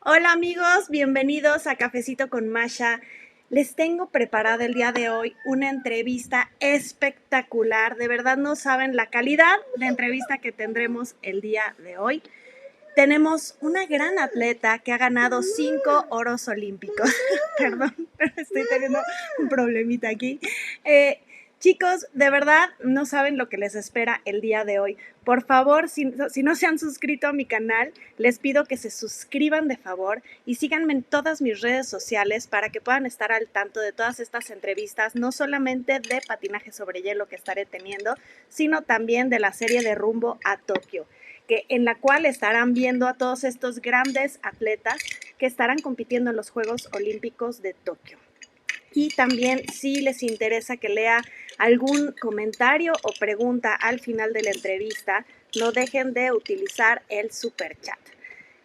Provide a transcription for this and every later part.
Hola amigos, bienvenidos a Cafecito con Masha. Les tengo preparada el día de hoy una entrevista espectacular. De verdad no saben la calidad de entrevista que tendremos el día de hoy. Tenemos una gran atleta que ha ganado 5 oros olímpicos. Perdón, pero estoy teniendo un problemita aquí. Chicos, de verdad no saben lo que les espera el día de hoy. Por favor, si no se han suscrito a mi canal, les pido que se suscriban de favor y síganme en todas mis redes sociales para que puedan estar al tanto de todas estas entrevistas, no solamente de patinaje sobre hielo que estaré teniendo, sino también de la serie de Rumbo a Tokio, en la cual estarán viendo a todos estos grandes atletas que estarán compitiendo en los Juegos Olímpicos de Tokio. Y también si les interesa que lea algún comentario o pregunta al final de la entrevista, no dejen de utilizar el super chat.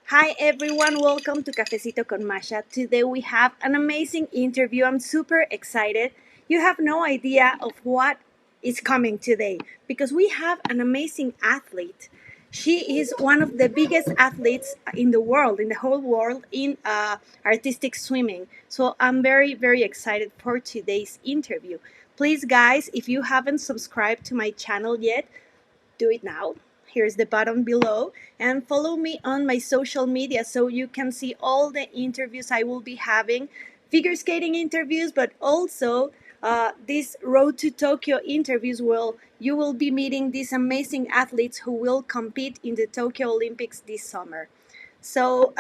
Hi everyone, welcome to Cafecito con Masha. Today we have an amazing interview. I'm super excited. You have no idea of what is coming today because we have an amazing athlete. She is one of the biggest athletes in the world, in the whole world, in artistic swimming. So I'm very, very excited for today's interview. Please, guys, if you haven't subscribed to my channel yet, do it now. Here's the button below, and follow me on my social media so you can see all the interviews I will be having, figure skating interviews, but also these Road to Tokyo interviews. You will be meeting these amazing athletes who will compete in the Tokyo Olympics this summer. So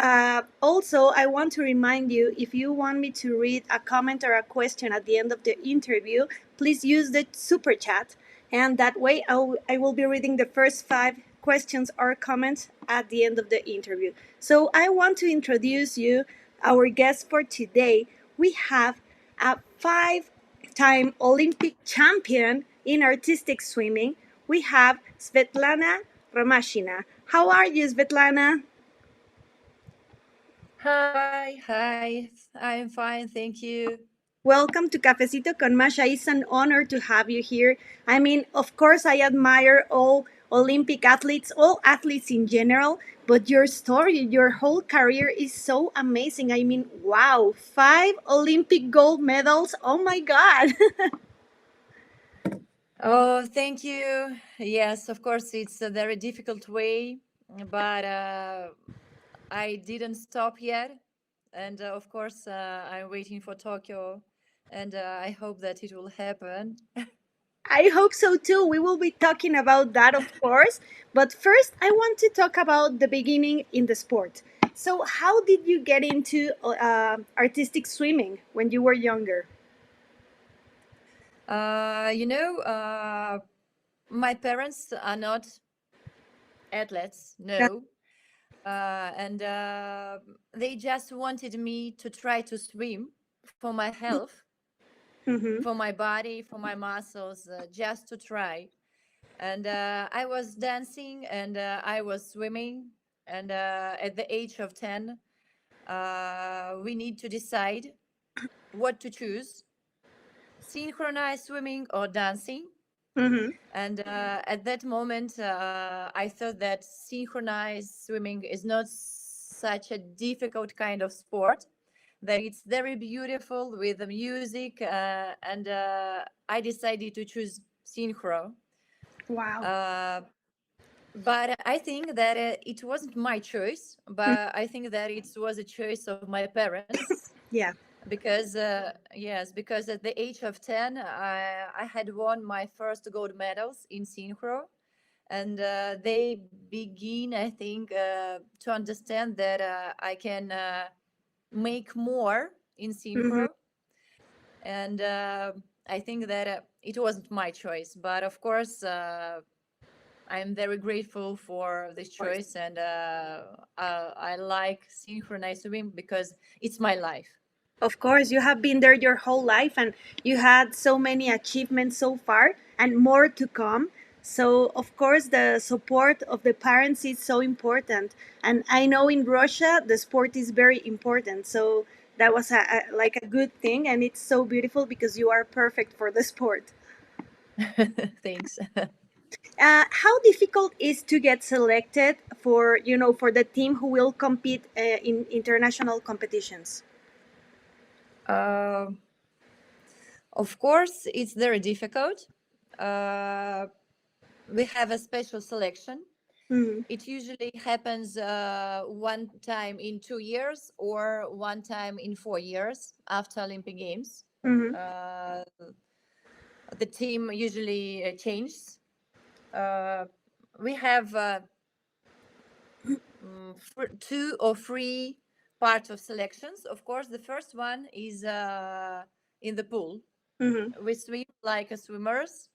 also, I want to remind you, if you want me to read a comment or a question at the end of the interview, please use the super chat. And that way, I will be reading the first 5 questions or comments at the end of the interview. So I want to introduce you, our guest for today. We have a 5-time Olympic champion in artistic swimming. We have Svetlana Romashina. How are you, Svetlana? Hi, I'm fine, thank you. Welcome to Cafecito con Masha. It's an honor to have you here. I mean, of course, I admire all Olympic athletes, all athletes in general, but your story, your whole career is so amazing. I mean, wow, 5 Olympic gold medals. Oh my God. Oh, thank you. Yes, of course, it's a very difficult way, but I didn't stop yet. And of course, I'm waiting for Tokyo, and I hope that it will happen. I hope so too. We will be talking about that, of course. But first, I want to talk about the beginning in the sport. So, how did you get into artistic swimming when you were younger? You know, my parents are not athletes, no. And they just wanted me to try to swim for my health, Mm-hmm. for my body, for my muscles, just to try. And I was dancing and I was swimming. And at the age of 10, we need to decide what to choose, synchronized swimming or dancing. Mm-hmm. And at that moment, I thought that synchronized swimming is not such a difficult kind of sport, that it's very beautiful with the music. And I decided to choose synchro. Wow. Uh, but I think that it wasn't my choice, Mm. but I think that it was a choice of my parents. Yeah. Because yes, because at the age of 10, I had won my first gold medals in synchro, and they begin, I think, to understand that I can make more in Mm-hmm. synchro. And I think that it wasn't my choice, but of course I'm very grateful for this Of course. choice, and I like synchronized swimming because it's my life. Of course, you have been there your whole life and you had so many achievements so far and more to come. So, of course, the support of the parents is so important. And I know in Russia, the sport is very important. So, that was like a good thing. And it's so beautiful because you are perfect for the sport. Thanks. How difficult is to get selected for for the team who will compete in international competitions? Uh, of course, it's very difficult. We have a special selection. Mm-hmm. It usually happens one time in 2 years or one time in 4 years after Olympic Games. Mm-hmm. Uh, the team usually changes. We have 2 or 3 parts of selections. Of course, the first one is in the pool. Mm-hmm. We swim like a swimmers.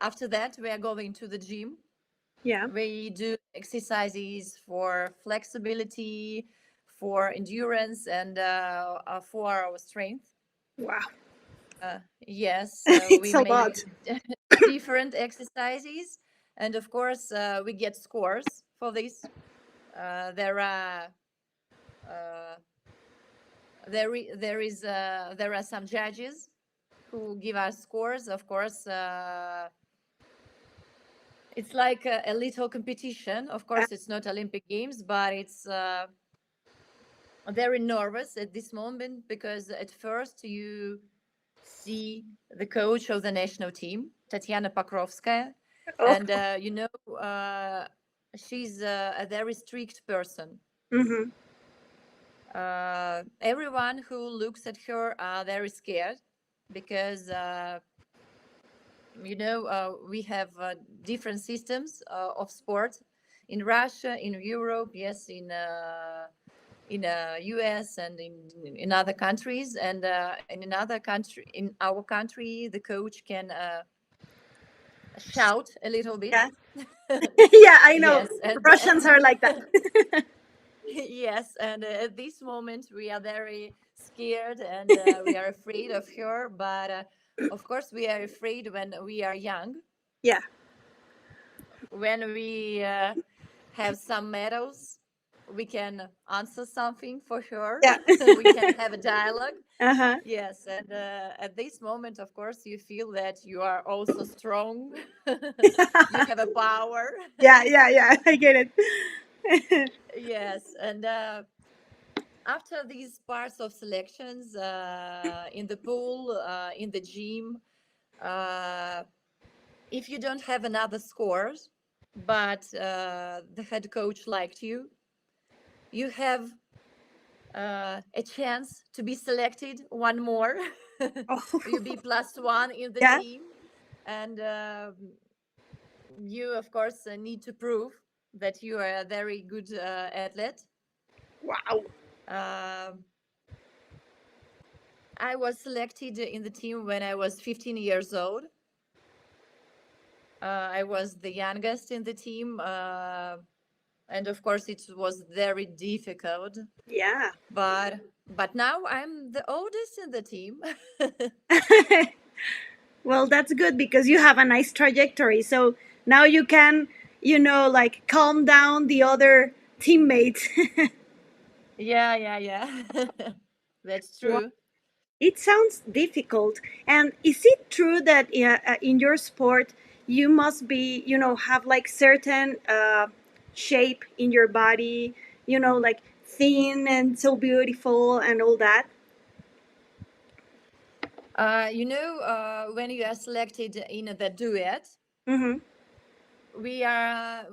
After that, we are going to the gym. Yeah. We do exercises for flexibility, for endurance, and for our strength. Wow. Yes, It's we a make lot. different exercises, and of course, we get scores for this. There are uh, there are some judges who give us scores. Of course, it's like a little competition. Of course, it's not Olympic Games, but it's very nervous at this moment because at first you see the coach of the national team, Tatiana Pokrovskaya, Oh. and she's a very strict person. Mm-hmm. Everyone who looks at her are very scared because we have different systems of sport in Russia, in Europe, yes, in US and in other countries, and in our country the coach can shout a little bit. Yeah. Yeah, I know. Yes, and Russians are like that. yes, and at this moment we are very scared and we are afraid of her, but of course we are afraid when we are young, Yeah. when we have some medals, we can answer something for her. Yeah. We can have a dialogue. Uh-huh. Yes, and at this moment, of course, you feel that you are also strong. You have a power. Yeah. I get it. Yes, and after these parts of selections in the pool, in the gym, uh, if you don't have another scores, but the head coach liked you, you have a chance to be selected one more. Oh. You be +1 in the Yeah. team, and you, of course, need to prove that you are a very good athlete. Wow. I was selected in the team when I was 15 years old. I was the youngest in the team, and of course, it was very difficult. Yeah. But now I'm the oldest in the team. Well, that's good because you have a nice trajectory. So now you can, like calm down the other teammates. Yeah. That's Wow. true. It sounds difficult. And is it true that in your sport you must be, have like certain shape in your body, like thin and so beautiful and all that? When you are selected in the duet, Mm-hmm.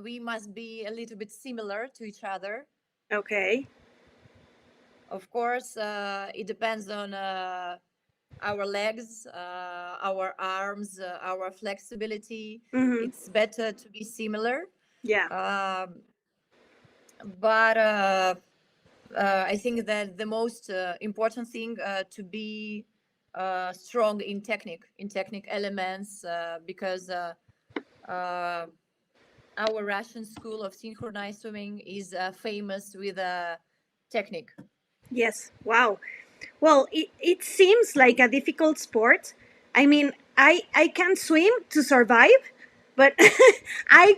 we must be a little bit similar to each other. Okay. Of course, it depends on our legs, our arms, our flexibility. Mm-hmm. It's better to be similar. Yeah. But I think that the most important thing to be strong in technique elements, because our Russian school of synchronized swimming is famous with technique. Yes. Wow. Well, it seems like a difficult sport. I mean, I can swim to survive, but I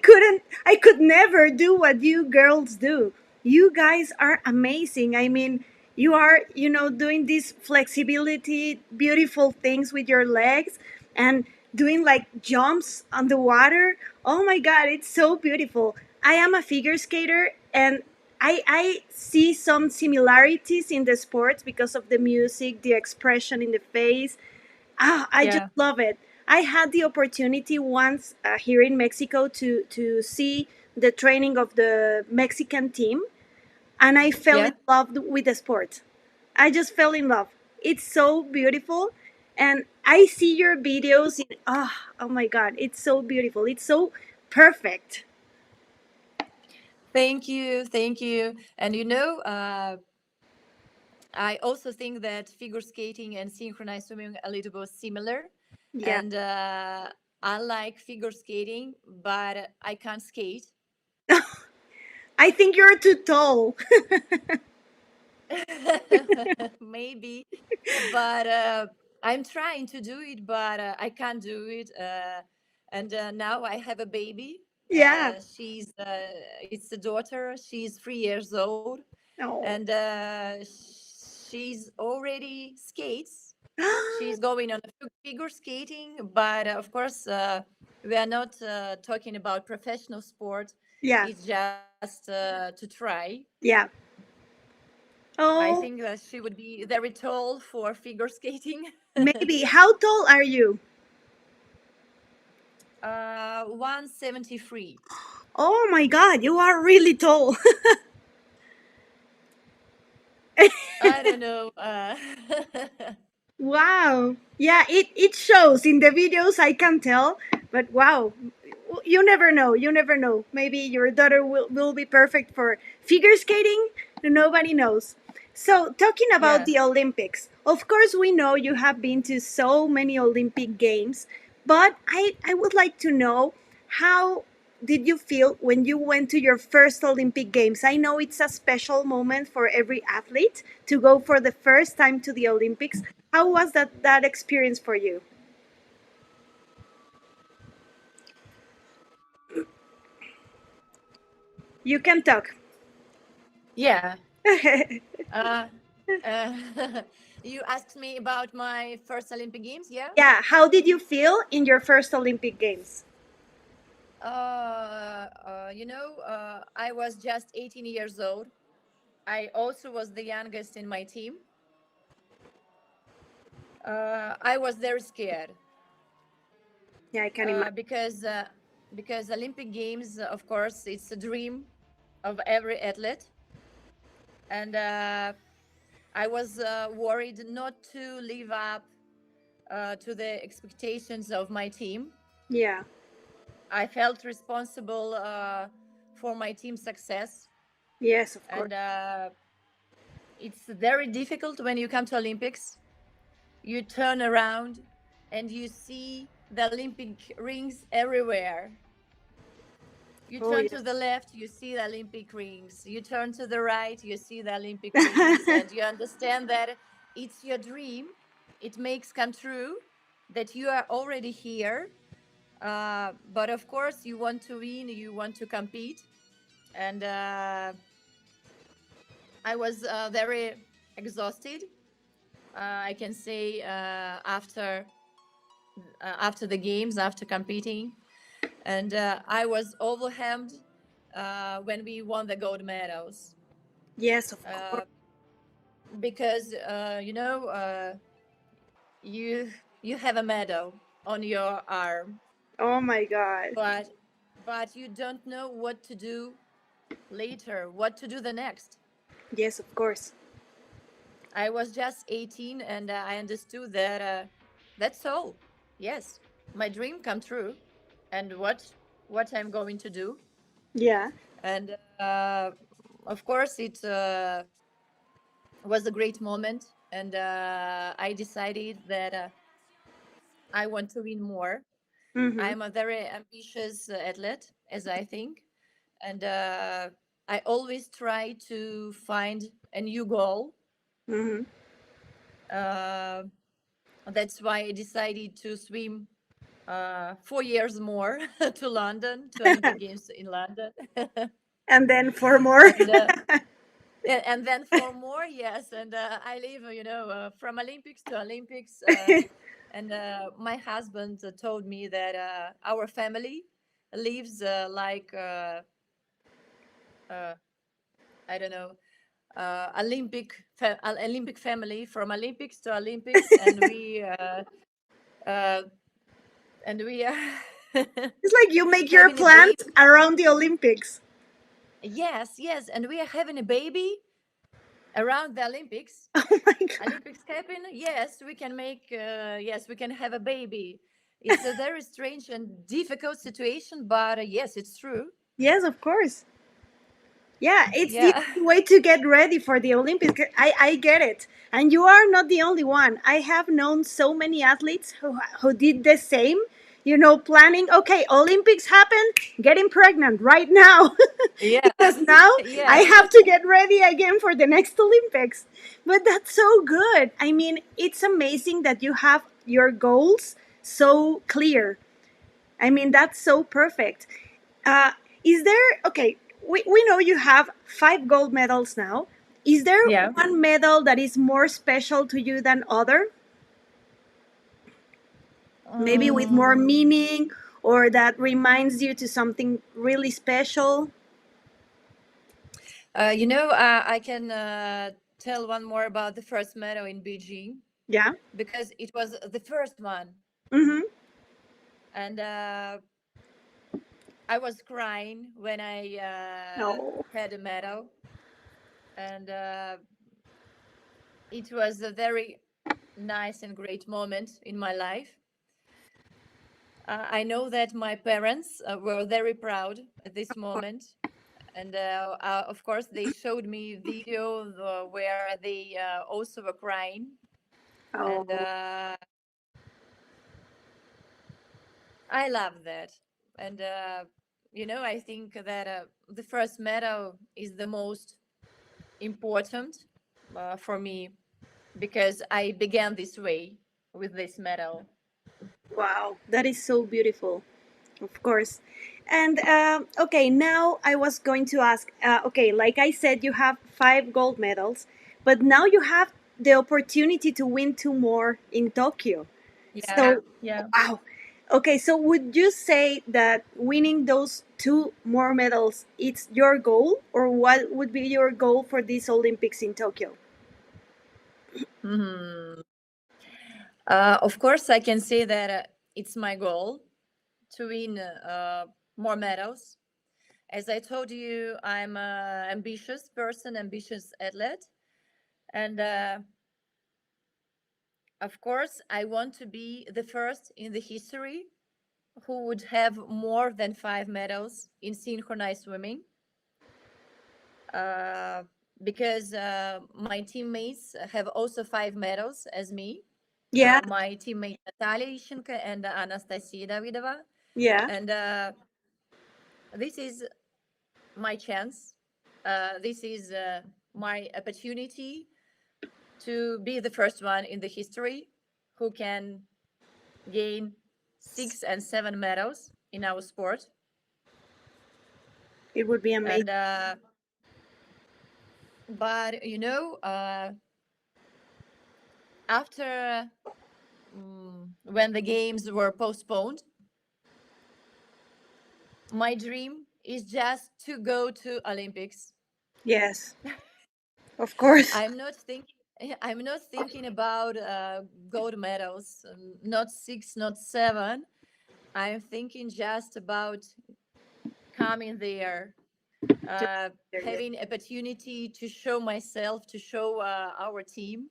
could never do what you girls do. You guys are amazing. I mean, you are, doing this flexibility, beautiful things with your legs and doing like jumps on the water. Oh my God, it's so beautiful. I am a figure skater, and I see some similarities in the sports because of the music, the expression in the face. I just Yeah. love it. I had the opportunity once here in Mexico to see the training of the Mexican team, and I fell in Yeah. love with the sport. I just fell in love. It's so beautiful, and I see your videos. Oh my God, it's so beautiful. It's so perfect. Thank you. Thank you. And I also think that figure skating and synchronized swimming are a little bit similar. Yeah, And I like figure skating, but I can't skate. I think you're too tall. Maybe, but I'm trying to do it, but I can't do it. And now I have a baby. Yeah. It's a daughter. She's 3 years old, Oh. and she's already skates. She's going on a figure skating, but of course, we are not talking about professional sport. Yeah. It's just to try. Yeah. I Oh, think that she would be very tall for figure skating. maybe. How tall are you? 173. Oh my God, you are really tall. I don't know. Wow. Yeah, it shows in the videos, I can tell, but wow. You never know. You never know. Maybe your daughter will be perfect for figure skating. Nobody knows. So, talking about Yeah. the Olympics, of course, we know you have been to so many Olympic Games, but I would like to know, how did you feel when you went to your first Olympic Games? I know it's a special moment for every athlete to go for the first time to the Olympics. How was that experience for you? You can talk. Yeah. Uh, uh, you asked me about my first Olympic Games, yeah? Yeah, how did you feel in your first Olympic Games? I was just 18 years old. I also was the youngest in my team. I was very scared Yeah, I can uh, imagine. because uh, because Olympic Games, of course, it's a dream of every athlete, and I was worried not to live up to the expectations of my team. Yeah. I felt responsible for my team's success, Yes, of course. and it's very difficult when you come to Olympics. You turn around and you see the Olympic rings everywhere. You Oh, turn to the left, you see the Olympic rings. You turn to the right, you see the Olympic rings, yeah. and you understand that it's your dream. It makes come true that you are already here. But of course, you want to win, you want to compete. And I was very exhausted. I can say after the games, after competing, and I was overwhelmed when we won the gold medals Yes, of uh, course. because you you have a medal on your arm, Oh my God. but you don't know what to do later, what to do the next. Yes, of course. I was just 18, and I understood that that's all. Yes, my dream come true, and what I'm going to do. Yeah. And of course, it was a great moment, and I decided that I want to win more. Mm-hmm. I'm a very ambitious athlete, as I think, and I always try to find a new goal. Mm-hmm. Uh, that's why I decided to swim 4 years more to London, to Olympic Games in London. And then 4 more. And And then 4 more, yes. And I live, from Olympics to Olympics. And my husband told me that our family lives like uh, I don't know, Olympic family, from Olympics to Olympics, uh, and we are It's like you make your having a plans baby. around the Olympics. Yes, yes, and we are having a baby around the Olympics. Oh my God. Olympics happen. Yes, we can make. Yes, we can have a baby. It's a very strange and difficult situation, but yes, it's true. Yes, of course. Yeah, it's the Yeah. only way to get ready for the Olympics. I get it. And you are not the only one. I have known so many athletes who did the same, planning, okay, Olympics happen, getting pregnant right now. Yeah. Because now I Yes. have to get ready again for the next Olympics. But that's so good. I mean, it's amazing that you have your goals so clear. I mean, that's so perfect. Uh, is there, okay, we know you have 5 gold medals now. Is there Yeah. one medal that is more special to you than other? Maybe with more Mm, meaning or that reminds you to something really special? I can tell one more about the first medal in Beijing, Yeah. because it was the first one, Mm-hmm. and I was crying when I No. had a medal, and it was a very nice and great moment in my life. I know that my parents were very proud at this moment, and of course they showed me videos where they also were crying, and Oh, I love that. And I think that the first medal is the most important for me, because I began this way with this medal. wow. That is so beautiful. Of course. And okay, now I was going to ask okay, like I said, you have 5 gold medals, but now you have the opportunity to win 2 more in Tokyo. Yeah, So, yeah. wow. Okay, so would you say that winning those 2 more medals it's your goal, or what would be your goal for these Olympics in Tokyo? Hmm. Of course, I can say that it's my goal to win more medals. As I told you, I'm an ambitious person, ambitious athlete, and of course, I want to be the first in the history who would have more than 5 medals in synchronized swimming. Uh, because my teammates have also 5 medals as me. Yeah, My teammate Natalia Ishchenko and Anastasia Davidova. yeah. And this is my chance. This is my opportunity to be the first one in the history who can gain 6 and 7 medals in our sport. It would be amazing. And but after when the games were postponed, my dream is just to go to Olympics. Yes, of course. I'm not thinking. I'm not thinking about gold medals, not 6, not 7. I'm thinking just about coming there, having opportunity to show myself, to show our team,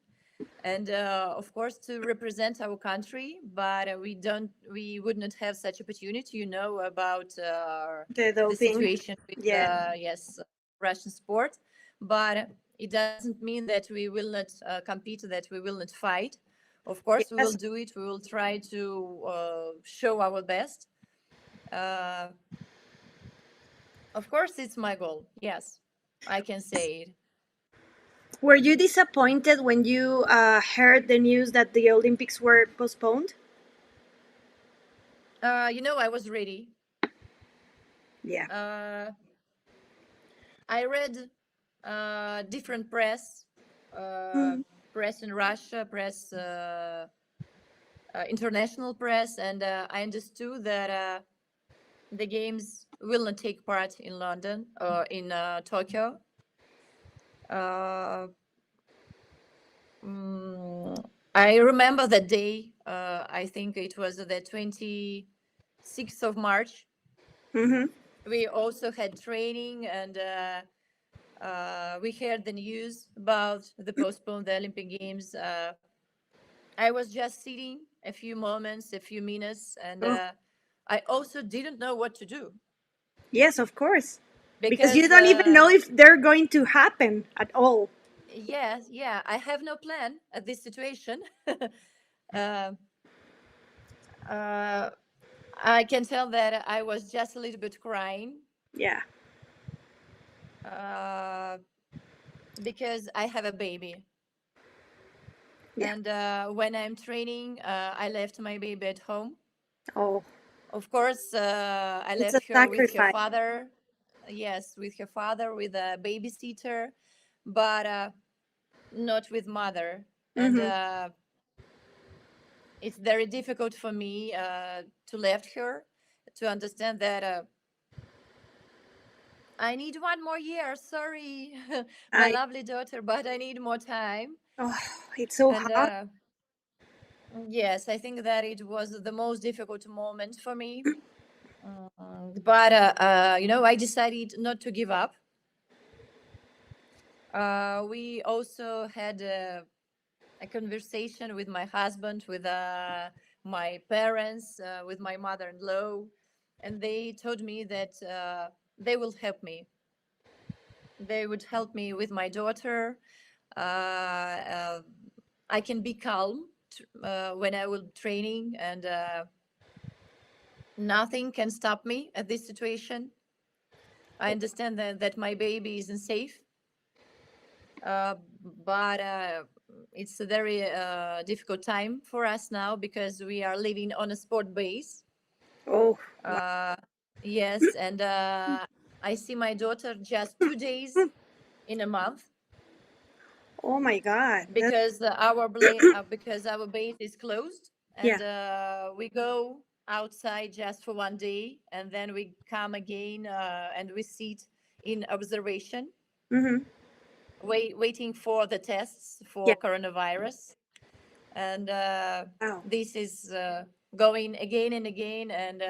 and of course to represent our country. But we would not have such opportunity, about The the doping. situation with Yeah. yes, Russian sport. But it doesn't mean that we will not compete, that we will not fight. Of course we will Yes. do it. We will try to show our best. uh, of course it's my goal, yes, I can say it. Were you disappointed when you heard the news that the Olympics were postponed? I was ready. Yeah. uh, I read different press, Mm. press in Russia, press, international press, and I understood that the games will not take part in London or in Tokyo. Uh, I remember that day. I think it was the 26th of March. Mm-hmm. We also had training, and we heard the news about the postponed the Olympic Games. I was just sitting a few moments, a few minutes, and Oh, I also didn't know what to do yes, of course. Because you because don't even know if they're going to happen at all. yes, yeah, I have no plan at this situation. uh, uh, I can tell that I was just a little bit crying Yeah. uh, because I have a baby. Yeah. And when I'm training, I left my baby at home. Oh, Of course, I it's a left her with her sacrifice. father. Yes, with her father, with a babysitter, but not with mother. And Mm-hmm. it's very difficult for me to left her, to understand that I need one more year. Sorry, my I. lovely daughter, but I need more time. Oh, it's so And hard. yes, I think that it was the most difficult moment for me. But I decided not to give up. We also had a conversation with my husband, with my parents, with my mother-in-law, and they told me that they will help me. They would help me with my daughter. I can be calm when I will training, and nothing can stop me at this situation. I understand that my baby isn't safe, uh, but it's a very difficult time for us now because we are living on a sport base. Oh, wow. Uh, yes, and I see my daughter just 2 days in a month Oh my God. That's, because our base is closed, yeah. and we go outside just for one day, and then we come again, and we sit in observation, Mm-hmm. waiting for the tests Yeah. for coronavirus, and Wow. this is going again and again, and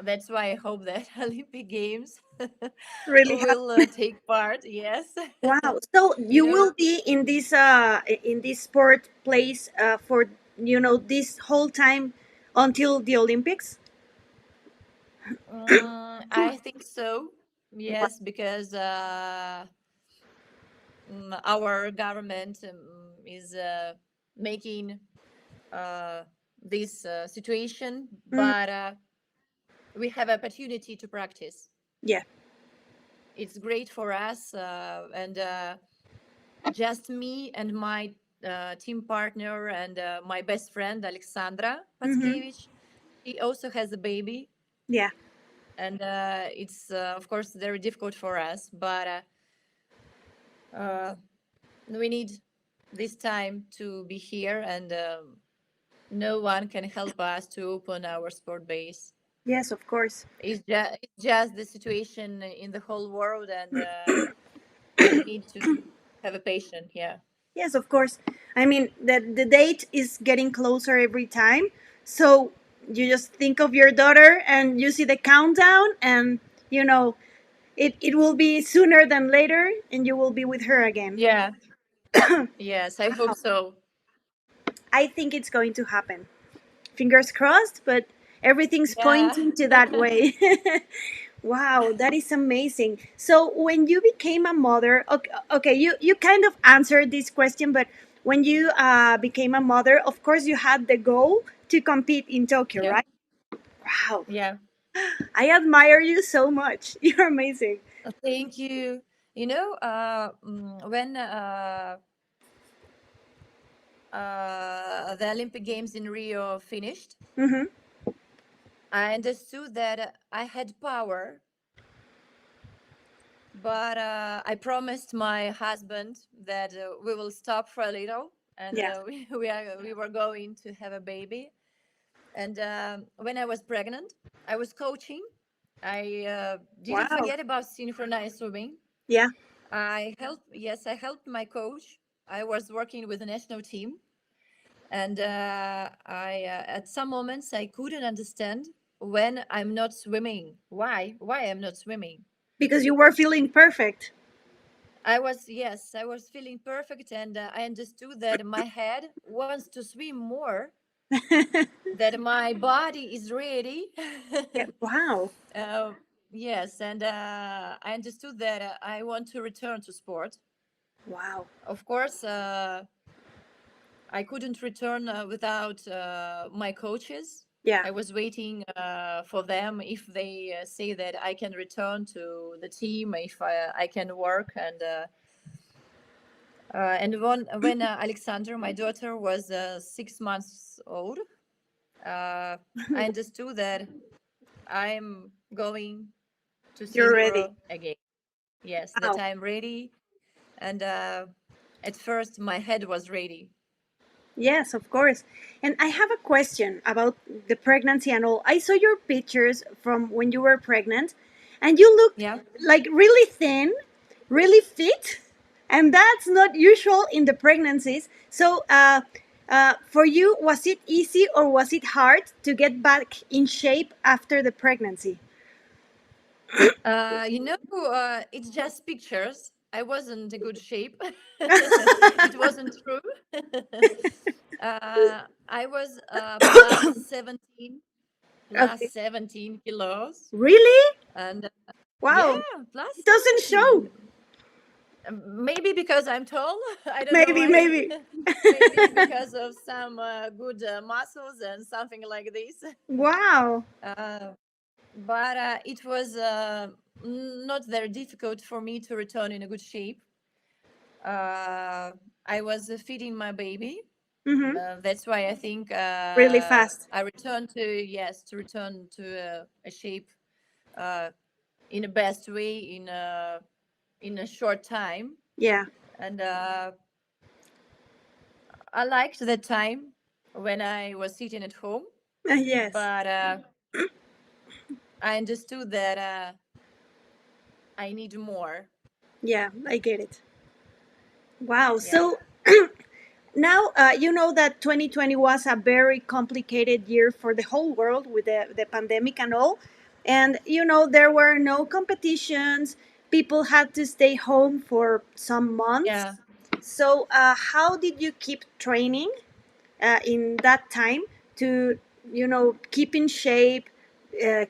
that's why I hope that Olympic Games Really hard. will take part. Yes. Wow. So you you know will be in this sport place for this whole time until the Olympics? I think so. Wow. Yes, because our government is making uh, this situation, Mhm. but we have opportunity to practice. Yeah. It's great for us, and just me and my team partner and my best friend Alexandra Mm-hmm. Patskevich. She also has a baby, Yeah. and it's of course very difficult for us, but we need this time to be here, and no one can help us to open our sport base. Yes, of course. It's just the situation in the whole world, and we need to have a patient. Yeah. Yes, of course. I mean, the date is getting closer every time. So you just think of your daughter and you see the countdown, and you know it will be sooner than later, and you will be with her again. Yeah. Yes, I hope Wow. so. I think it's going to happen. Fingers crossed, but everything's Yeah. pointing to that way. Wow, that is amazing. So when you became a mother, okay, you kind of answered this question, but when you became a mother, of course you had the goal to compete in Tokyo, Yeah. right? Wow, Yeah. I admire you so much. You're amazing. Thank you. When the Olympic Games in Rio finished, Mm-hmm. I understood that I had power but I promised my husband that we will stop for a little, and Yeah. we were going to have a baby. And when I was pregnant, I was coaching. I didn't Wow. forget about synchronized swimming. Yeah. I helped my coach. I was working with the national team, and I at some moments I couldn't understand when I'm not swimming. Why I'm not swimming? Because you were feeling perfect. I was feeling perfect, and I understood that my head wants to swim more, that my body is ready. Yeah. Wow. uh, yes, and I understood that I want to return to sport. Wow. Of course, I couldn't return without my coaches. Yeah. I was waiting for them if they say that I can return to the team, if I can work. And when Alexander, my daughter, was 6 months old, I understood that I'm going to You're ready. synchro again. Yes, that Wow. I'm ready. And at first, my head was ready. Yes, of course. And I have a question about the pregnancy and all. I saw your pictures from when you were pregnant, and you looked Yeah. like really thin, really fit, and that's not usual in the pregnancies. So, for you, was it easy or was it hard to get back in shape after the pregnancy? It's just pictures. I wasn't in good shape. It wasn't true. I was plus Okay. 17 kilos. Really? And Wow. yeah, It plus doesn't show. 17. Maybe because I'm tall. I don't know Maybe, why. maybe. Maybe because of some good muscles and something like this. Wow. Uh, but it was not very difficult for me to return in a good shape. I was feeding my baby. Mm-hmm. That's why I think Really fast. I returned to return to a shape uh, in the best way in a short time. Yeah. And I liked that time when I was sitting at home, Yes. but I understood that I need more. Yeah, I get it. Wow. Yeah. So now you know that 2020 was a very complicated year for the whole world with the pandemic and all. And there were no competitions. People had to stay home for some months. Yeah. So, how did you keep training in that time to, keep in shape,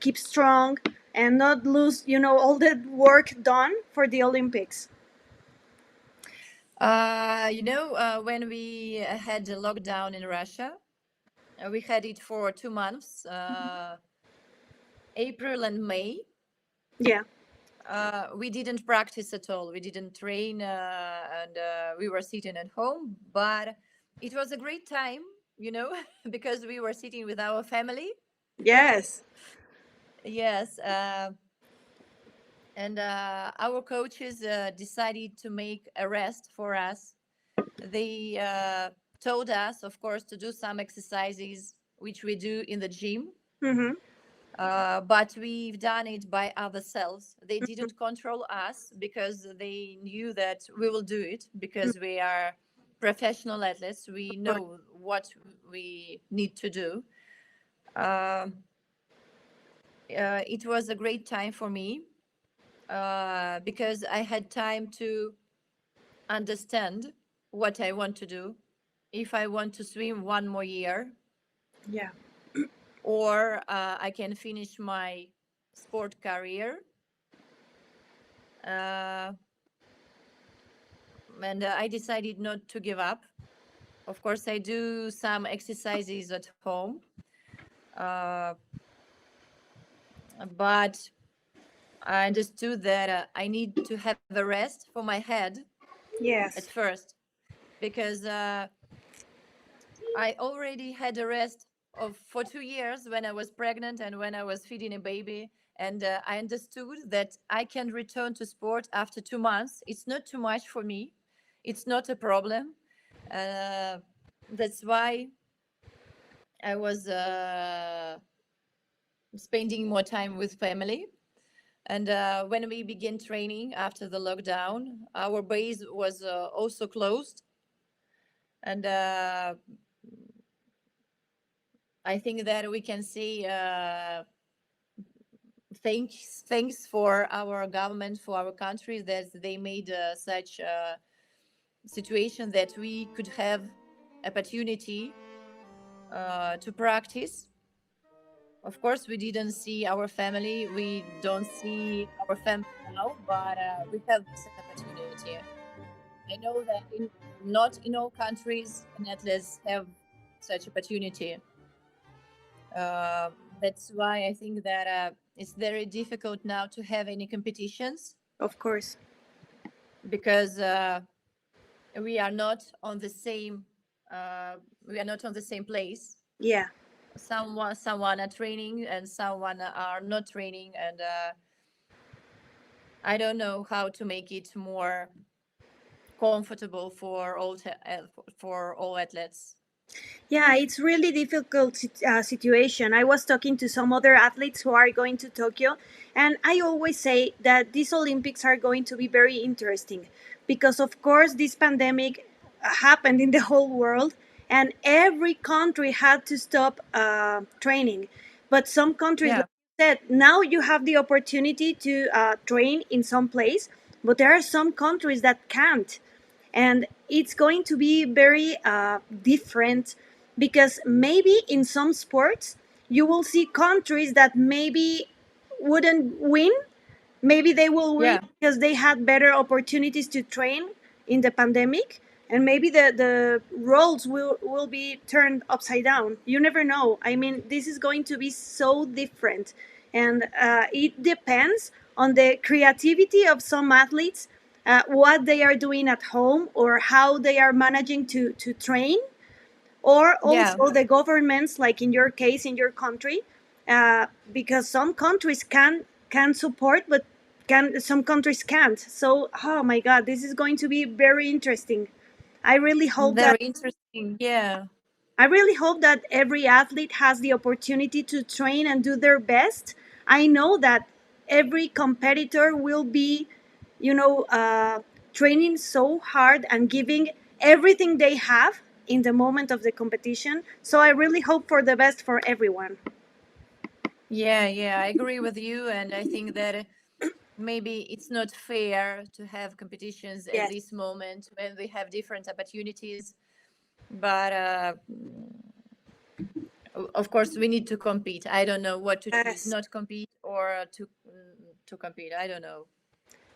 keep strong, and not lose, all the work done for the Olympics? When we had the lockdown in Russia, we had it for 2 months, April and May. Yeah. We didn't practice at all. We didn't train, and we were sitting at home. But it was a great time, because we were sitting with our family. Yes. Yes. And our coaches decided to make a rest for us. They told us, of course, to do some exercises, which we do in the gym. Mm-hmm. But we've done it by ourselves. They didn't control us because they knew that we will do it because we are professional athletes. We know what we need to do. It was a great time for me because I had time to understand what I want to do. If I want to swim one more year, Yeah. or I can finish my sport career. Uh, and I decided not to give up. Of course, I do some exercises at home, uh, but I understood that I need to have a rest for my head at Yes. first, because I already had a rest for 2 years when I was pregnant and when I was feeding a baby, And I understood that I can return to sport after 2 months. It's not too much for me. It's not a problem. Uh, that's why I was spending more time with family. And when we began training after the lockdown, our base was also closed. And I think that we can say thanks for our government, for our country, that they made such a situation that we could have opportunity to practice. Of course, we didn't see our family. We don't see our family now, but we have this opportunity. I know that not in all countries athletes have such opportunity. Uh, that's why I think that it's very difficult now to have any competitions. Of course. Because we are not on the same place. Yeah. Someone are training and someone are not training, and I don't know how to make it more comfortable for all athletes. Yeah, it's really difficult situation. I was talking to some other athletes who are going to Tokyo, and I always say that these Olympics are going to be very interesting because, of course, this pandemic happened in the whole world, and every country had to stop training. But some countries, Yeah, like you said, now you have the opportunity to train in some place, but there are some countries that can't, and it's going to be very different because maybe in some sports you will see countries that maybe wouldn't win. Maybe they will win yeah, because they had better opportunities to train in the pandemic, and maybe the roles will be turned upside down. You never know. I mean, this is going to be so different, and it depends on the creativity of some athletes, what they are doing at home or how they are managing to train, or yeah. also the governments, like in your case, in your country, because some countries can support, but can some countries can't. So, oh my God, this is going to be very interesting. I really hope Very that interesting. Yeah, I really hope that every athlete has the opportunity to train and do their best. I know that every competitor will be, you know, training so hard and giving everything they have in the moment of the competition. So I really hope for the best for everyone. yeah. I agree with you, and I think that maybe it's not fair to have competitions at Yes. this moment when we have different opportunities. But of course, we need to compete. I don't know what to choose: Yes. not compete or to compete. I don't know.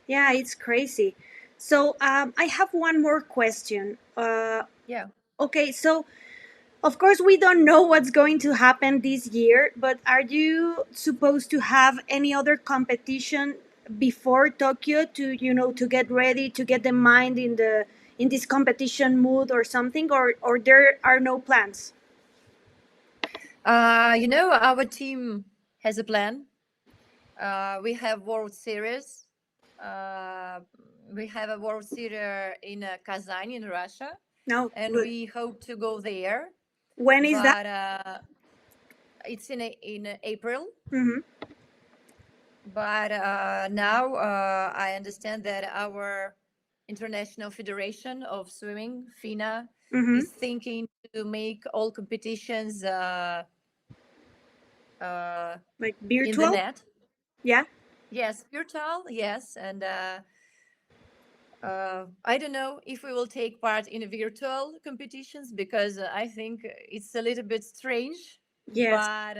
Yeah, it's crazy. So I have one more question. Yeah. Okay, so of course, we don't know what's going to happen this year, but are you supposed to have any other competition before Tokyo to, to get ready, to get the mind in this competition mood or something, or there are no plans? Our team has a plan. We have World Series. Uh, we have a World Series in Kazan in Russia, No, and good. we hope to go there. When is that? But it's in April. Mm-hmm. But now I understand that our International Federation of Swimming, FINA, Mm-hmm. is thinking to make all competitions uh, Like in the virtual? net. Yeah. Yes, virtual. Yes, and I don't know if we will take part in virtual competitions because I think it's a little bit strange. Yes. But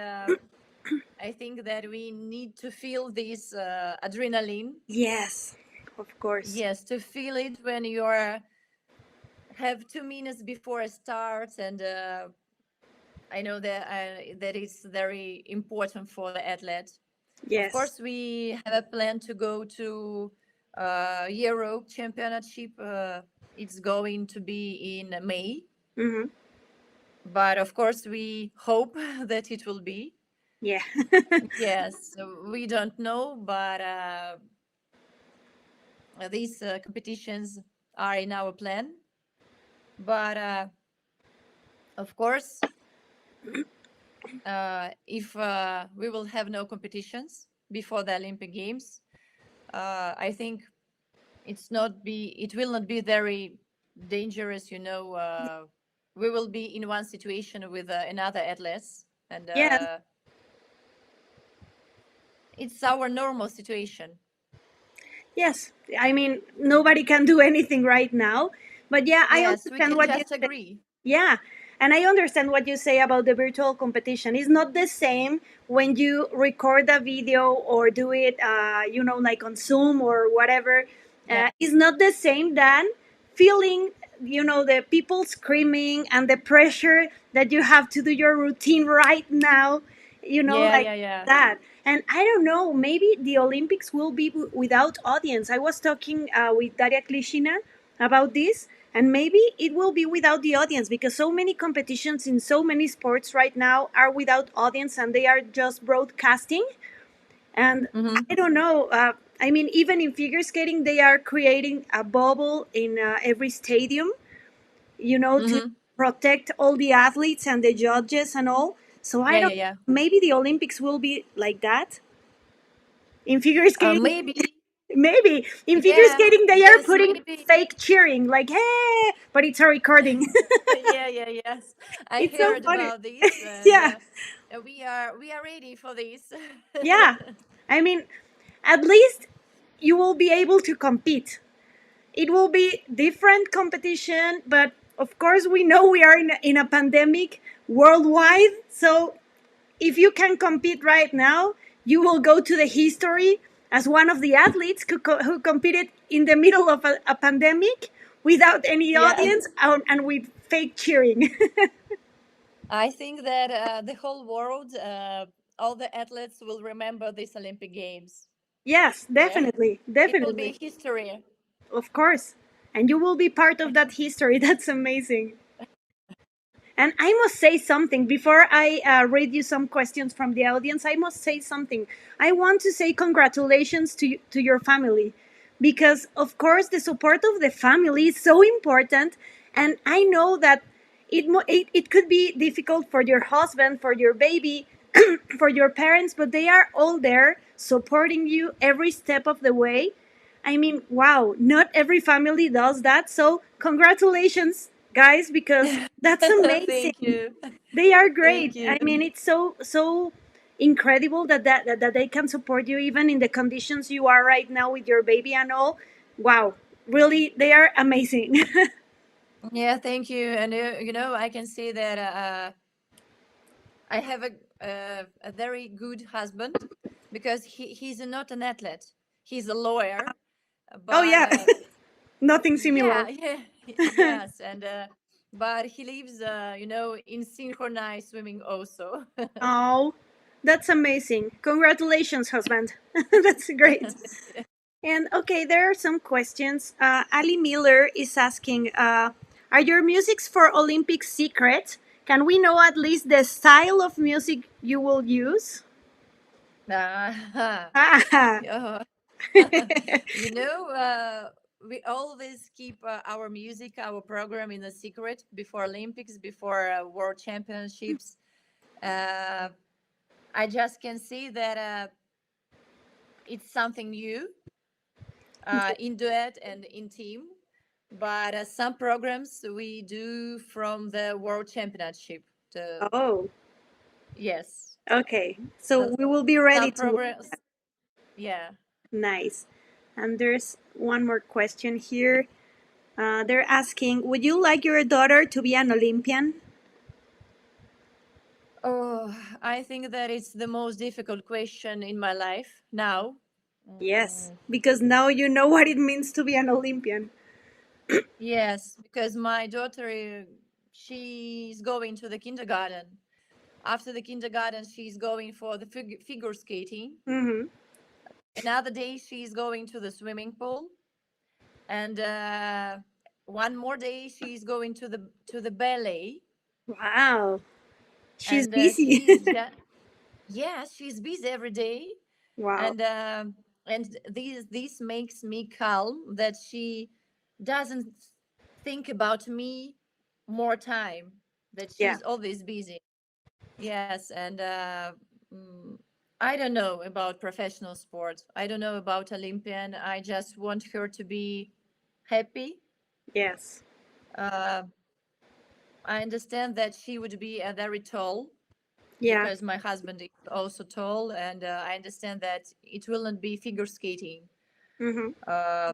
I think that we need to feel this adrenaline. Yes. Of course. Yes, to feel it when you are have 2 minutes before it starts, and I know that that is very important for the athlete. Of Yes. course, we have a plan to go to Euro Championship. It's going to be in May, Mm-hmm. but of course, we hope that it will be. Yeah. Yes, we don't know, but these competitions are in our plan. But of course, if we will have no competitions before the Olympic Games, I think it will not be very dangerous. We will be in one situation with another athletes, and Yes. it's our normal situation. Yes. I mean, nobody can do anything right now. But yeah, I Yes, we understand can what you just say. agree. Yeah. And I understand what you say about the virtual competition. It's not the same when you record a video or do it, like on Zoom or whatever. Yeah. It's not the same than feeling, the people screaming and the pressure that you have to do your routine right now, Yeah, like yeah, yeah. that. And I don't know, maybe the Olympics will be without audience. I was talking with Daria Klishina about this, and maybe it will be without the audience because so many competitions in so many sports right now are without audience and they are just broadcasting. And Mm-hmm. I don't know. I mean, even in figure skating, they are creating a bubble in every stadium, to Mm-hmm. protect all the athletes and the judges and all. So I Yeah, yeah, don't. yeah. Maybe the Olympics will be like that. In figure skating, Maybe. maybe in figure Yeah. skating they are Yes, putting maybe. fake cheering, like hey, but it's a recording. Yeah, yeah, yes. I It's so heard funny. about this, and Yeah, we are ready for this. yeah. I mean, at least you will be able to compete. It will be different competition, but of course we know we are in a pandemic worldwide. So if you can compete right now, you will go to the history as one of the athletes who competed in the middle of a pandemic without any Yeah. audience and with fake cheering. I think that the whole world, all the athletes will remember these Olympic Games. Yes, Yeah. definitely, It will definitely, be history. of course. And you will be part of that history. That's amazing. And I must say something before I read you some questions from the audience. I must say something. I want to say congratulations to your family because, of course, the support of the family is so important. And I know that it could be difficult for your husband, for your baby, for your parents, but they are all there supporting you every step of the way. I mean, wow, not every family does that. So, congratulations, guys, because that's amazing. Thank you. They are Thank great. you. I mean, it's so incredible that they can support you even in the conditions you are right now with your baby and all. Wow, really, they are amazing. Yeah, thank you. And I can say that I have a very good husband because he's not an athlete. He's a lawyer, Oh but yeah, nothing yeah, similar. yeah, yes, and but he lives, in synchronized swimming also. Oh, that's amazing. Congratulations, husband. That's great. And okay, there are some questions. Ali Miller is asking, are your musics for Olympics secret? Can we know at least the style of music you will use? Ah, Ah, yeah. you know, we always keep our music, our program in a secret before Olympics, before World Championships. Uh, I just can see that it's something new in duet and in team. But some programs we do from the World Championship. oh, Yes, okay. So so we will be ready some to. programs. Yeah. Nice. And there's one more question here. They're asking, would you like your daughter to be an Olympian? Oh, I think that it's the most difficult question in my life now. Yes, Mm, because now you know what it means to be an Olympian. yes, because my daughter, she's going to the kindergarten. After the kindergarten, she's going for the figure skating. Mm-hmm. Another day, she's going to the swimming pool, and one more day, she's going to the ballet. Wow, she's And busy. she's just Yeah, she's busy every day, Wow. and this makes me calm that she doesn't think about me more time, that Yeah. she's always busy. Yes, and mm, I don't know about professional sports. I don't know about Olympian. I just want her to be happy. Yes. Uh, I understand that she would be very tall Yeah. because my husband is also tall, and I understand that it will not be figure skating. Mm-hmm. Uh,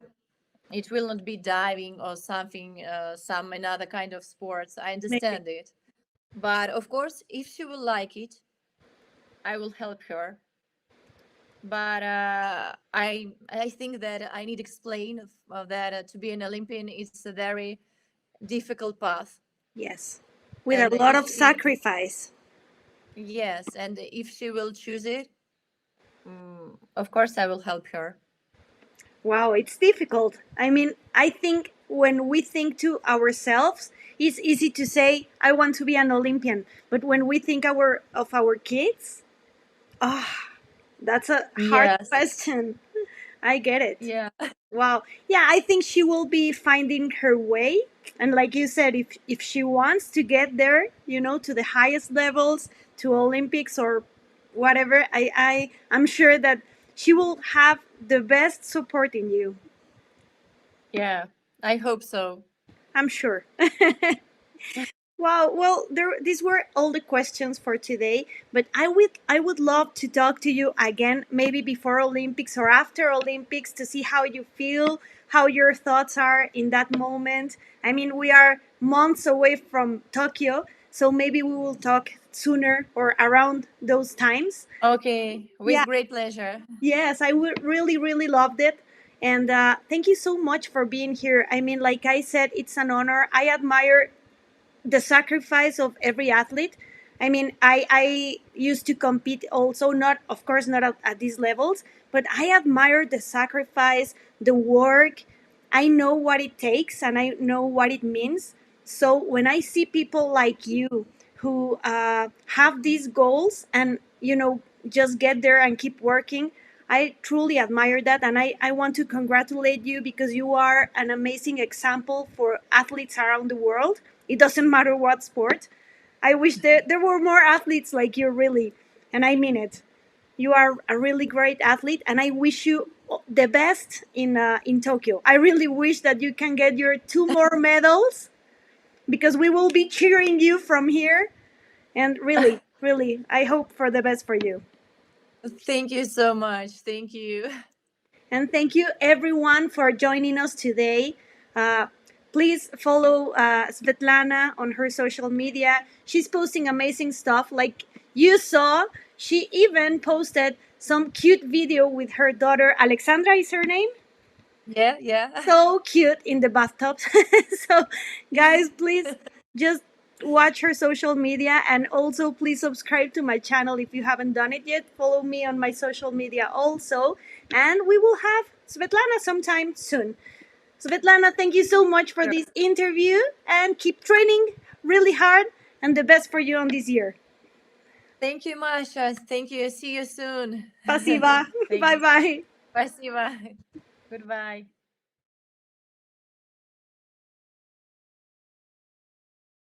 it will not be diving or something, some another kind of sports. I Maybe. understand it, but of course, if she will like it, I will help her. But I think that I need to explain that to be an Olympian, it's a very difficult path, Yes. With a and lot if of she, sacrifice. yes, and if she will choose it, of course I will help her. Wow, it's difficult. I mean, I think when we think to ourselves, it's easy to say, I want to be an Olympian. But when we think of our kids, ah, that's a hard Yes, question. I get it. yeah, Wow. Yeah, I think she will be finding her way. And like you said, if she wants to get there, to the highest levels, to Olympics or whatever, I'm sure that she will have the best support in you. yeah. I hope so. I'm sure. Wow. Well, these were all the questions for today. But I would love to talk to you again, maybe before Olympics or after Olympics, to see how you feel, how your thoughts are in that moment. I mean, we are months away from Tokyo, so maybe we will talk sooner or around those times. Okay, Yeah. with great pleasure. Yes, I would really, really loved it. And thank you so much for being here. I mean, like I said, it's an honor. I admire the sacrifice of every athlete. I mean, I used to compete also, not, of course, not at these levels, but I admire the sacrifice, the work. I know what it takes and I know what it means. So when I see people like you who have these goals and, just get there and keep working, I truly admire that. And I want to congratulate you because you are an amazing example for athletes around the world. It doesn't matter what sport. I wish there were more athletes like you, really. And I mean it. You are a really great athlete, and I wish you the best in Tokyo. I really wish that you can get your two more medals because we will be cheering you from here. And really, really, I hope for the best for you. Thank you so much. Thank you. And thank you everyone for joining us today. Uh, please follow Svetlana on her social media. She's posting amazing stuff. Like you saw, she even posted some cute video with her daughter. Alexandra is her name. Yeah, yeah. So cute in the bathtub. So, guys, please just watch her social media and also please subscribe to my channel if you haven't done it yet. Follow me on my social media also, and we will have Svetlana sometime soon. Svetlana, thank you so much for Sure. this interview and keep training really hard and the best for you on this year. Thank you, Masha. Thank you. See you soon. Спасибо. Thank Bye you. bye. Спасибо. Goodbye.